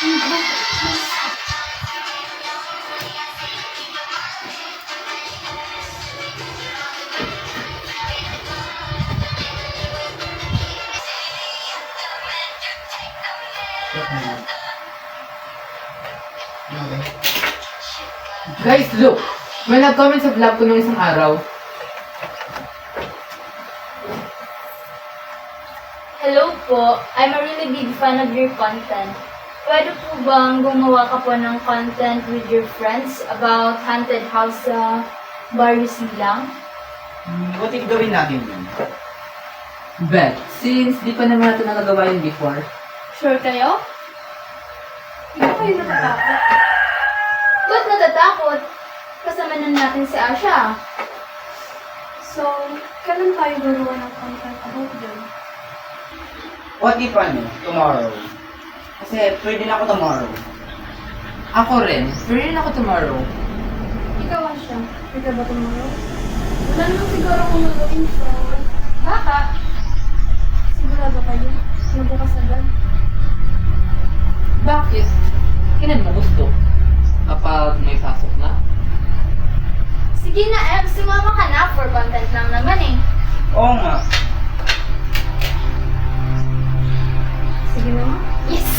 Guys, look! May nag-comment sa vlog ko nung isang araw. Hello po, I'm a really big fan of your content. Pwede po bang gumawa ka po ng content with your friends about haunted house sa Barrio Silang? What if gawin natin yun? Bet, since di pa naman natin nagagawa yun before. Sure kayo? Hindi ba kayo natatakot? Ba't natatakot? Kasama na natin si Asha. So, kailan tayo gagawa ng content about them? What if tomorrow? Kasi pwede na ako tomorrow. Ako rin. Free rin ako tomorrow. Ikaw, Asha. Pwede ba tomorrow? Wala naman siguro kung gagawin, so... Baka. Sigurado kayo? Nabukas agad? Bakit? Kailan mo gusto? Kapag may pasok na? Sige na, Em. Sumama ka na for content lang naman eh. Oo nga. Sige naman. Yes!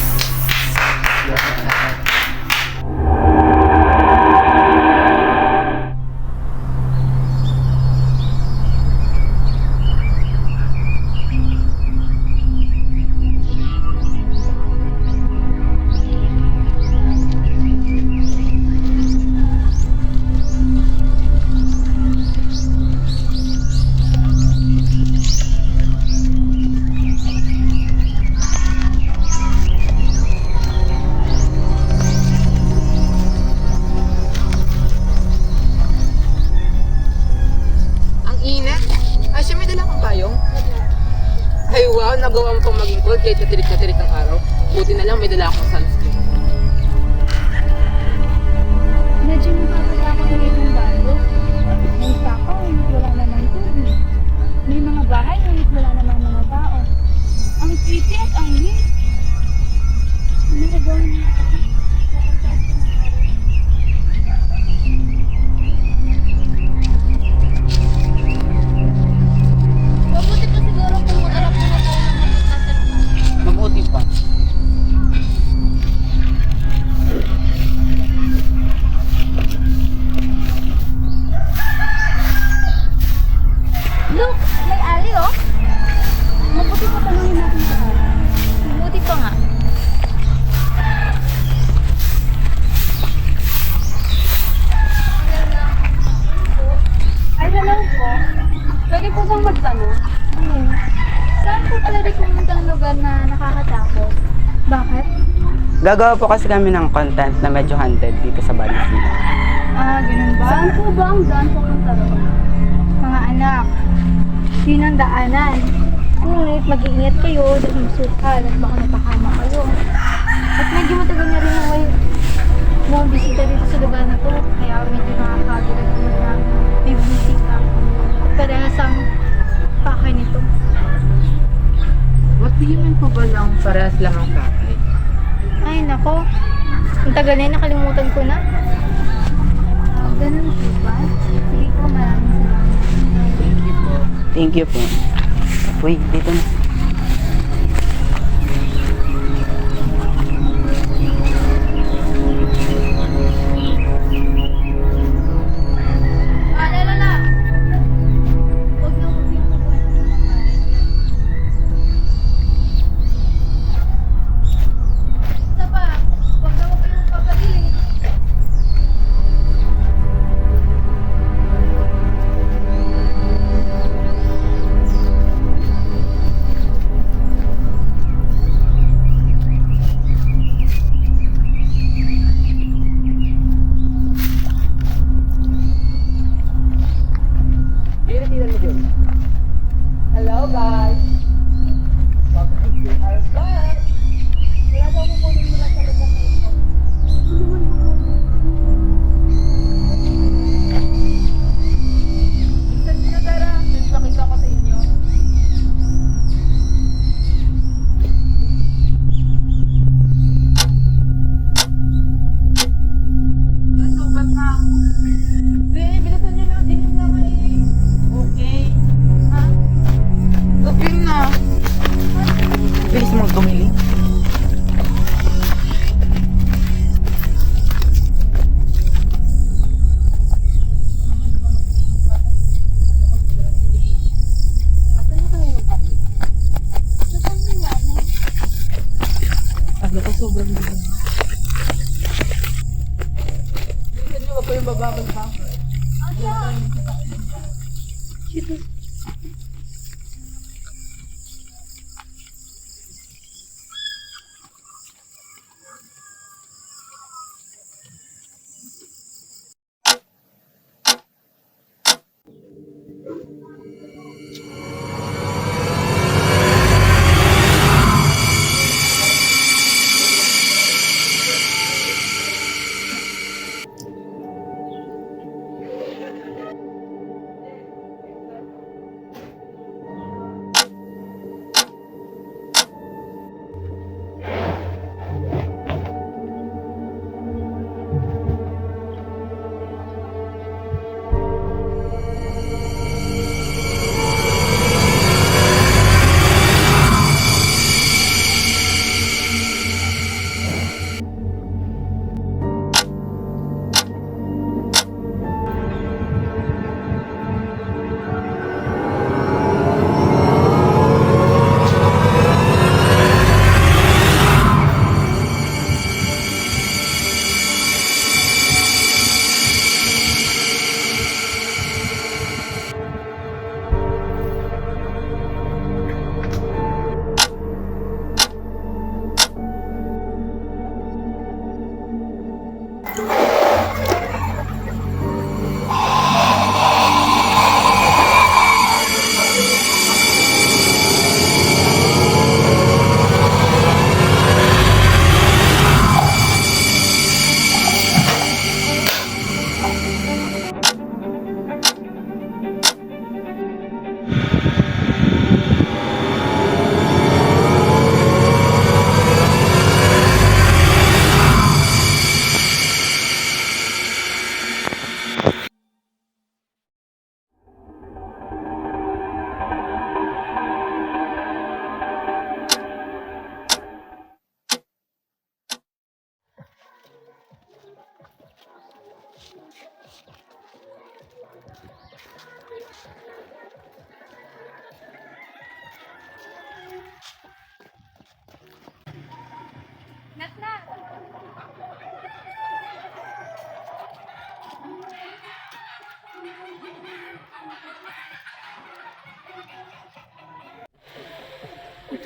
Ay wow, nagawa mo pang maging cold kahit katirik-katirik ang araw. Buti na lang may dala akong sunscreen. Medyo nakakatakot na itong bago. May saka, ngunit wala namang tubig. May mga bahay, ngunit wala namang mga tao. Ang creepy at ang weird. Ano na gawin natin? Mabuti pa siguro kung mag-arap na tayo ng magkakasalita. Mabuti pa. Look! May ali oh! Mabuti pa tanongin natin sa araw. Mabuti pa nga. Ay, hello po. Pwede po bang magtanong? Ano? Saan po pwede pumuntang lugar na nakakatakot? Bakit? Gagawa po kasi kami ng content na medyo haunted dito sa Balisila. Ah, ganun ba? Saan po ba ang daan pumunta roon? Mga anak, yun ang daanan. Ngunit mag-iingat kayo dahil sukal at baka napahama kayo. At medyo matagal na rin ako mga bisita dito sa lugar na to. Kaya medyo nakakagulat naman na may bisita. At parehas ang pakay nito. What do you mean po ba lang parehas lang ang pakay? Ay, nako. Ang tagal na yun, nakalimutan ko na. Ganun po ba? Sige po, maraming salamat. Thank you po. Uy, dito na. Lala! Huwag na huwag yung kukuha ng mga kain. Isa pa, huwag na huwag yung papabili. Hello guys! Welcome to our vlog! Wala daw mo kunin mula sa lugar na ito. Saan nyo tara? Since nakita ko sa inyo. sobrang bilis. Bilisan nyo, wag kayong bababag ba?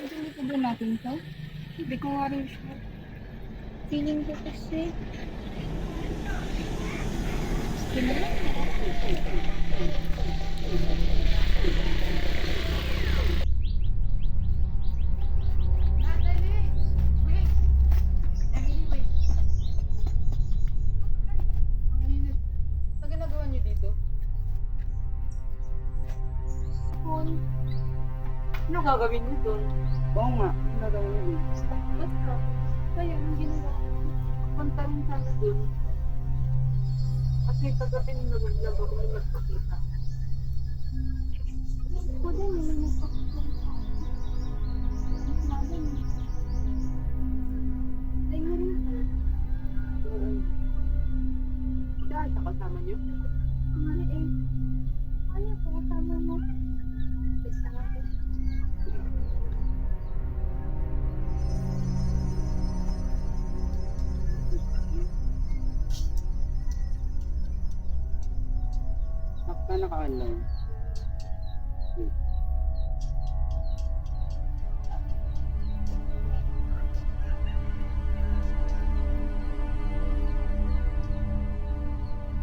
Hindi ko ba natin to? Hindi ko nga rin sure. Feeling ko kasi. Ang ginagawa niyo dito? Ano gagawin niyo doon? Oo nga, ang gagawin mo. Basta, kaya ang ginawa ko, punta rin sana doon. Kasi kagabi nung naglago ko nung nagpakita. Ako din, hindi na Ay, mo rin po. Dahil sa kasama niyo? Ano eh. Ano po, kasama mo? Basta natin. Bakit ka naka-online?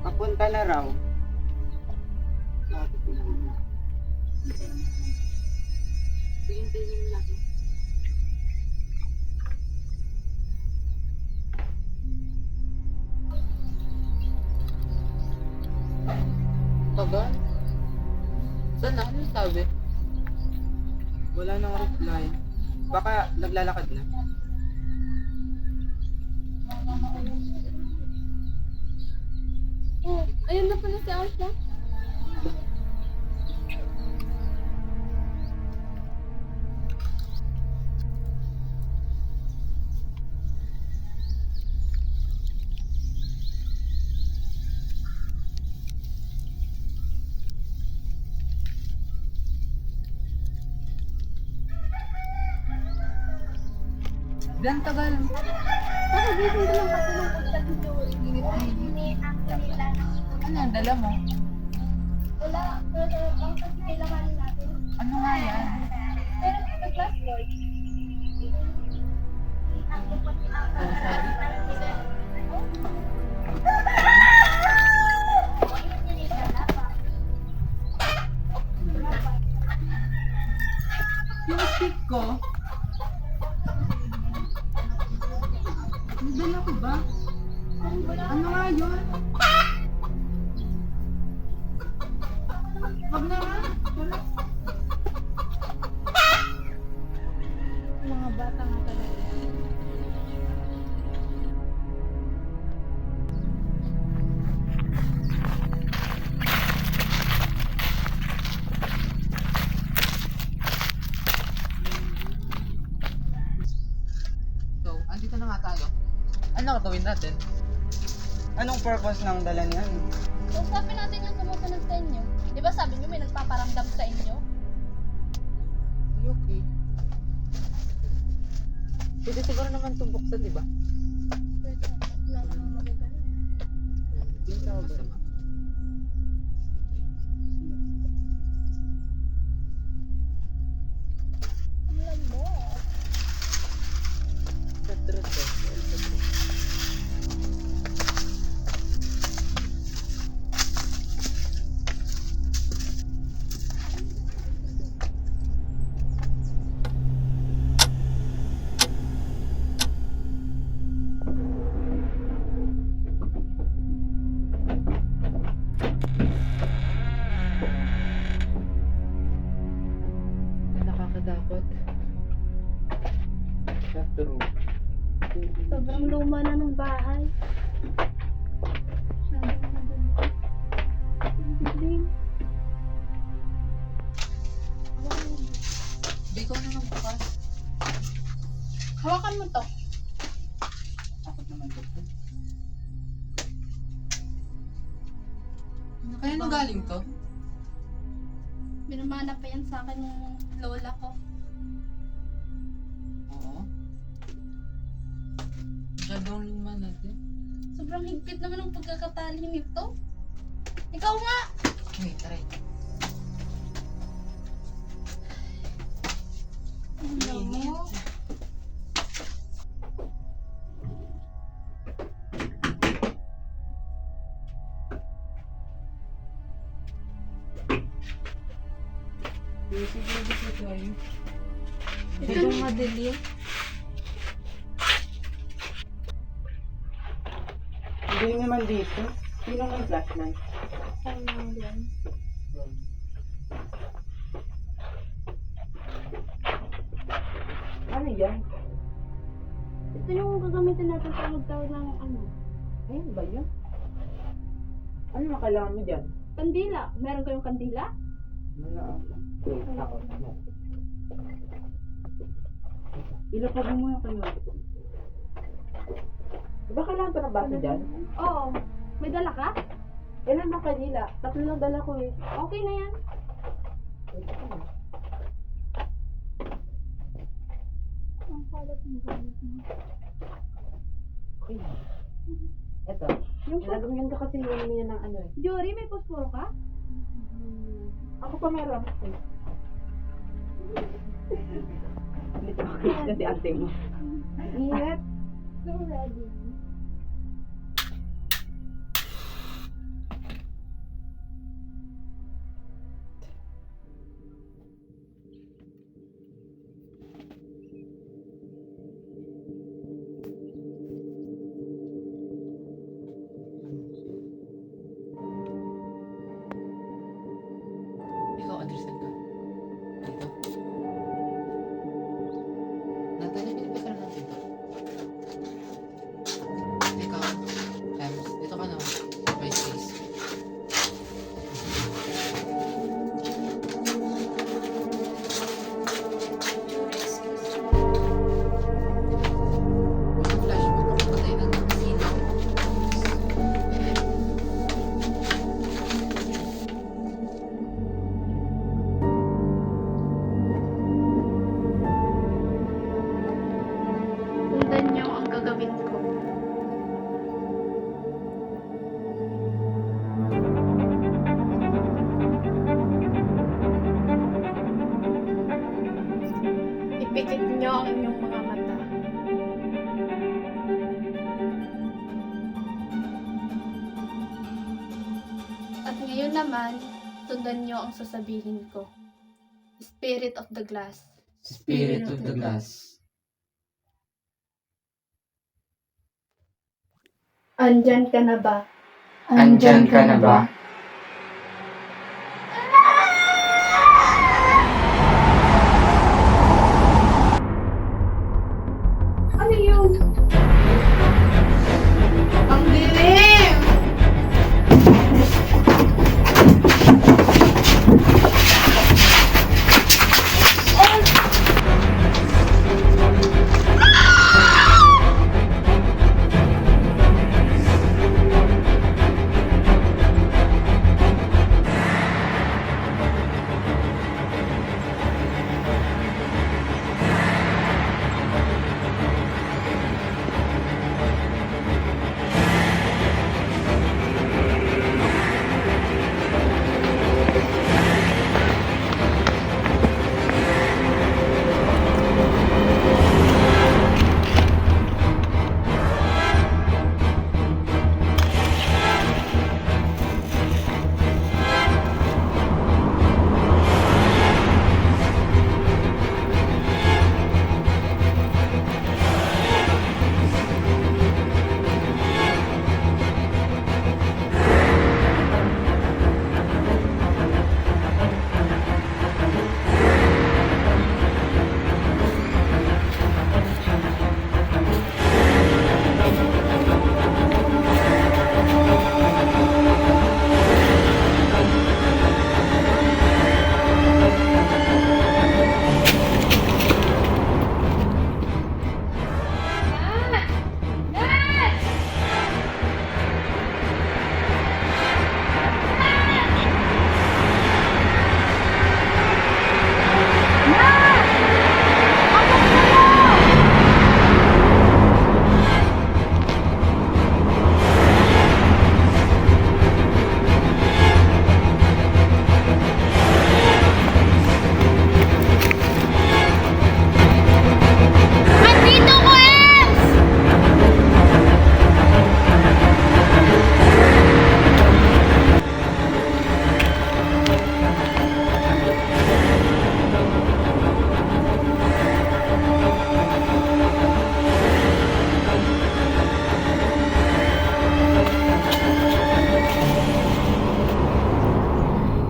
Papunta na raw. Hihintayin natin. Tagal? Saan na? Ano sabi? Wala nang reply. Baka naglalakad na. Oh, ayun na pala si Asha. Dan tagal. Nakagising ko lang kasi nung pagkat ni Joey. Ano ang dala mo? Wala, pero ang kasi kailangan natin. Ano nga yan? Pero sa classboard. Yung stick ko. Dala ko ba? Ano nga yun? Wag na nga. Wala. Mga bata nga talaga. So, andito na nga tayo. Ano gagawin natin? Anong purpose ng dala niyan? Usapin natin yung sumusunod sa inyo. Di ba sabi niyo may nagpaparamdam sa inyo? Okay. Pwede siguro naman itong buksan, di ba? Wala namang magagawa. Masama. Ang lambot. Sa truth eh. Sa truth. Nakakatakot. Sa true. Sobrang luma na ng bahay. Masyadong madumi. Ang dilim. Di ko na nang bukas. Hawakan mo to. Takot naman ko. Kaya nang galing to? Binamana pa yan sa akin ng lola ko. Oo. Masyadong luma natin. Sobrang higpit naman ang pagkakatali nito. Ikaw nga! Wait, try. Ang lamo. Ito yung madilim. Hindi naman dito. Sino may flashlight? Ang yan. Ano yan? Ito yung gagamitin natin sa magtawag ng ano. Ayun ba yun? Ano ang kailangan mo dyan? Kandila. Meron kayong kandila? Wala ako. Wait, ako. Ilapag mo muna kayo. Diba kailangan pa ng baso dyan? Oo. May dala ka? Ilan ang kanila? 3 lang dala ko eh. Okay na yan. Ang kalat ng gamit mo. Okay. Ito. Yung Nilagyan ka kasi yun niya ng ano eh. Jory, may posporo ka? Ako pa meron. Dito ako kasi ate mo. Ingat. So ready. Ikaw, understand ka? Dito. Natalia, pinipasa na natin ito. Sundan niyo ang gagawin ko. Ipikit niyo ang inyong mga mata. At ngayon naman, sundan niyo ang sasabihin ko. Spirit of the glass. Spirit of the glass. Andyan ka na ba? Andyan ka na ba? Ano yun? Ang dilim!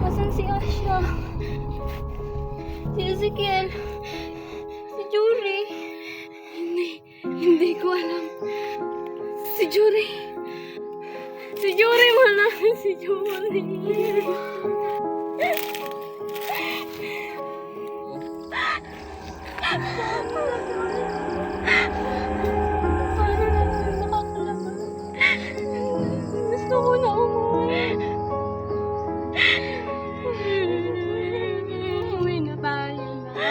Asan si Asha? Si Ezekiel? Si Juri? Hindi ko alam. Si Juri? Si Juri, wala. Si Juri. Paano natin makakalabas? Gusto ko na umuwi. Uwi na tayo na.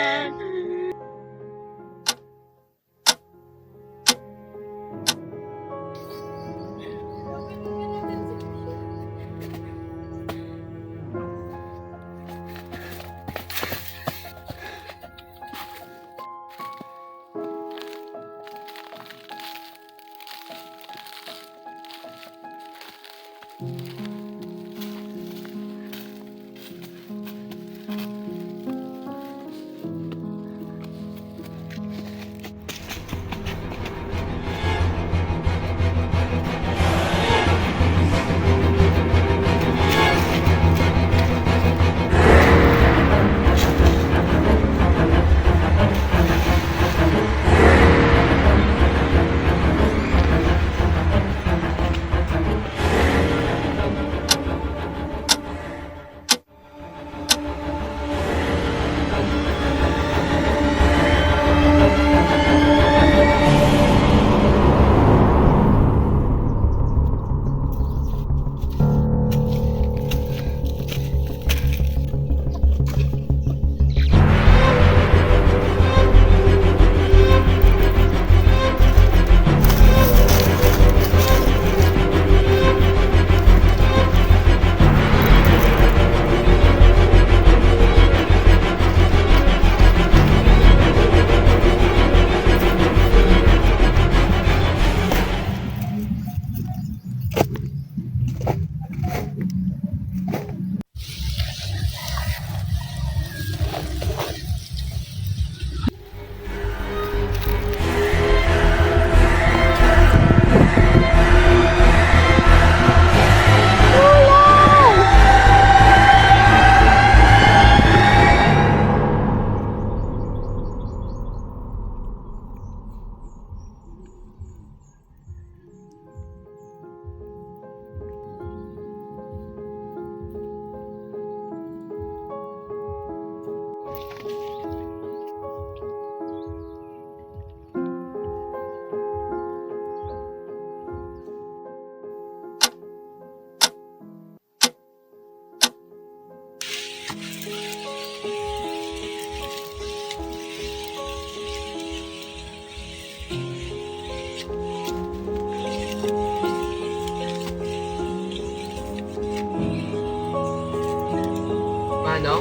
Ano?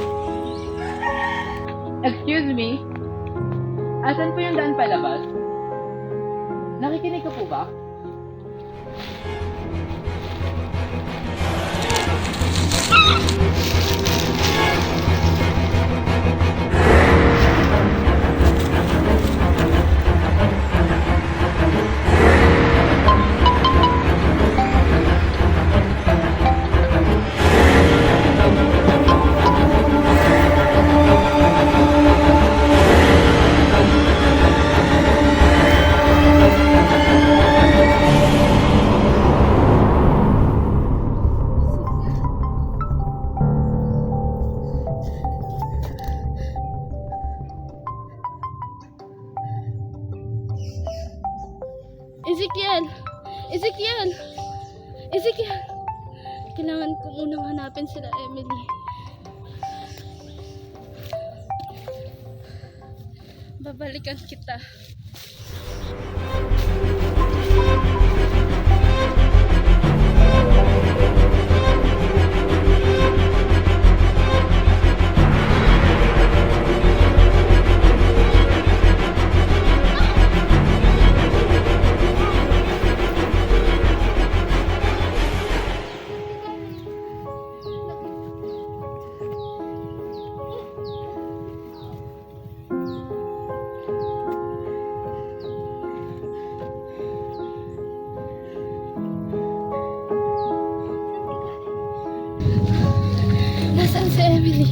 Excuse me? Asan po yung daan palabas? Nakikinig ka po ba? Ezekiel! Ezekiel! Ezekiel! Kailangan ko munang hanapin sila Emily. Babalikan kita. Nasaan si Emily?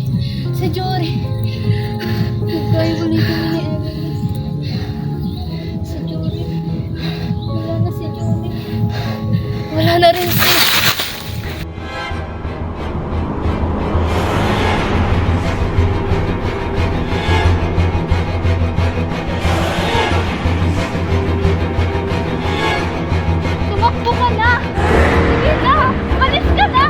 Si Jory. Nagkahiwalay kami ni Emily. Si Jory. Wala na si Jory. Wala na rin si... Tumakbo ka na! Sige na! Malis ka na!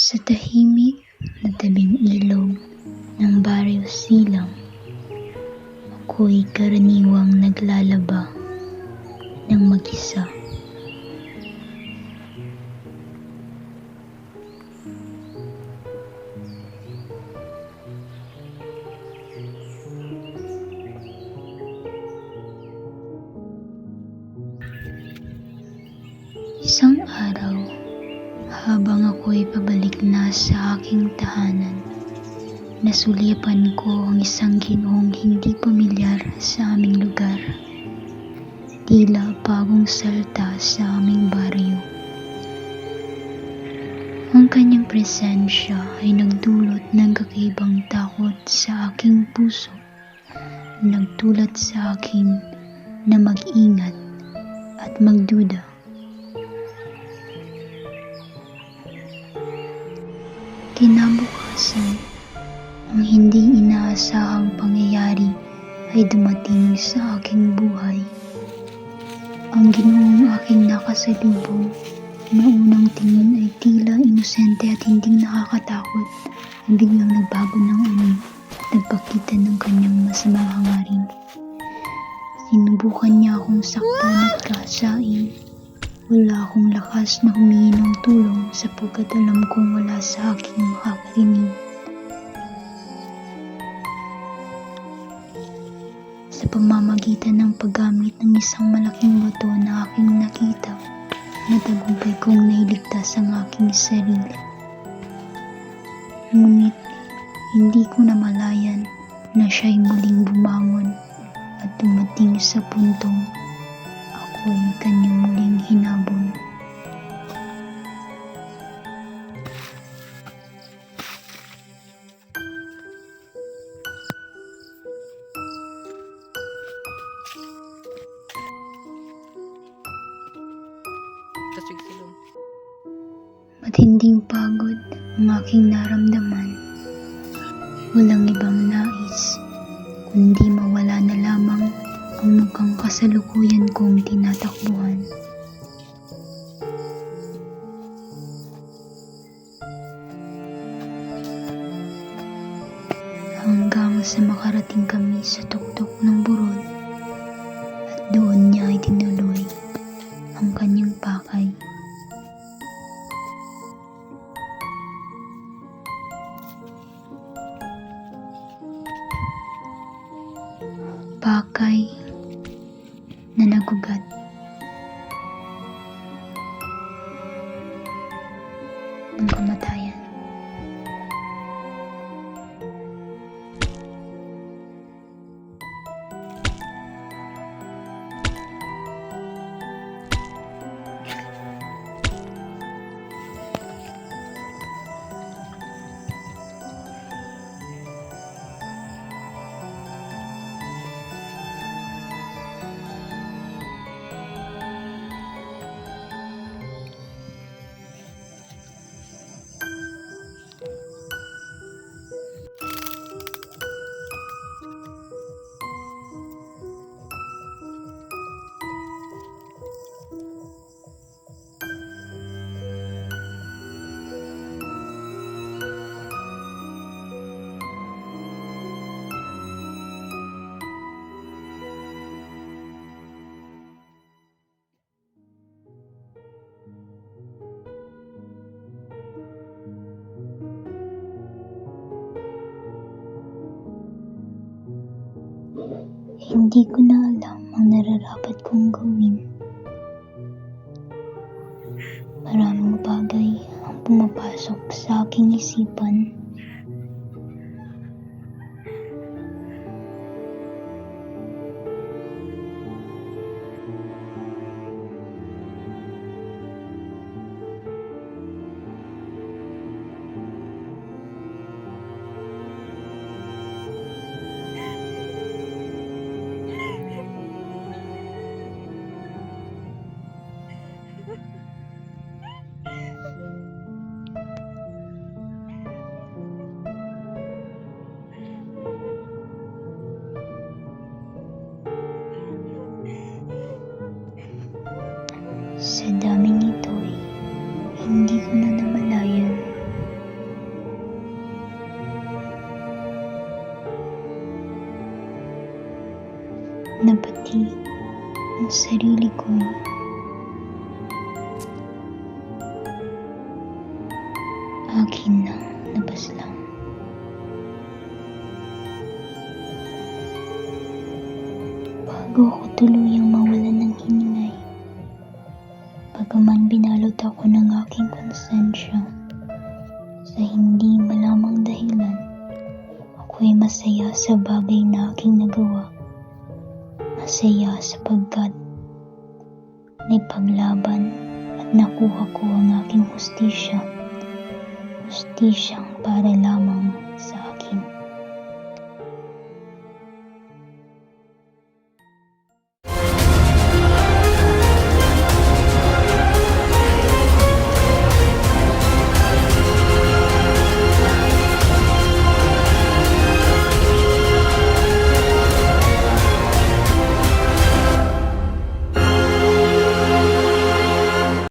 Sa tahimik na tabing ilog ng Baryo Silang, ako'y karaniwang naglalaba ng mag-isa. Isang araw, habang ako'y pabalik na sa aking tahanan, nasulyapan ko ang isang ginoong hindi pamilyar sa aming lugar. Tila bagong salta sa aming baryo. Ang kanyang presensya ay nagdulot ng kakaibang takot sa aking puso. Nagtulad sa akin na mag-ingat at magduda. Kinabukasan, ang hindi inaasahang pangyayari ay dumating sa aking buhay. Ang ginoong aking nakasalubong na unang tingin ay tila inosente at hindi nakakatakot ay biglang nagbago ng anyo at nagpakita ng kanyang masamang hangarin. Sinubukan niya akong saktan at kasain. Wala akong lakas na humingi ng tulong sapagkat alam kong wala sa aking makakarinig. Sa pamamagitan ng paggamit ng isang malaking bato na aking nakita, natagumpay kong nailigtas ang aking sarili. Ngunit hindi ko namalayan na siya'y muling bumangon at dumating sa puntong ako'y kanyang muling hinabol. Matinding pagod ang aking naramdaman. Walang ibang nais, kundi mawala na lamang ang mukhang kasalukuyan kong tinatakbuhan. Hanggang sa makarating kami sa tuktok ng burol at doon niya ay tinuloy ang kanyang pakay. Pakay na nagugat. Ng kamatayan. Hindi ko na alam ang nararapat kong gawin. Maraming bagay ang pumapasok sa aking isipan. Sa daming ito hindi ko na namalayan. Na pati ang sarili ko akin na nabaslang. Bago ako tuluyang mawalan ng hiningay, Bagaman binalot ako ng aking konsensya sa hindi malamang dahilan, ako'y masaya sa bagay na aking nagawa. Masaya sapagkat naipaglaban at nakuha ko ang aking hustisya. Hustisyang para lamang sa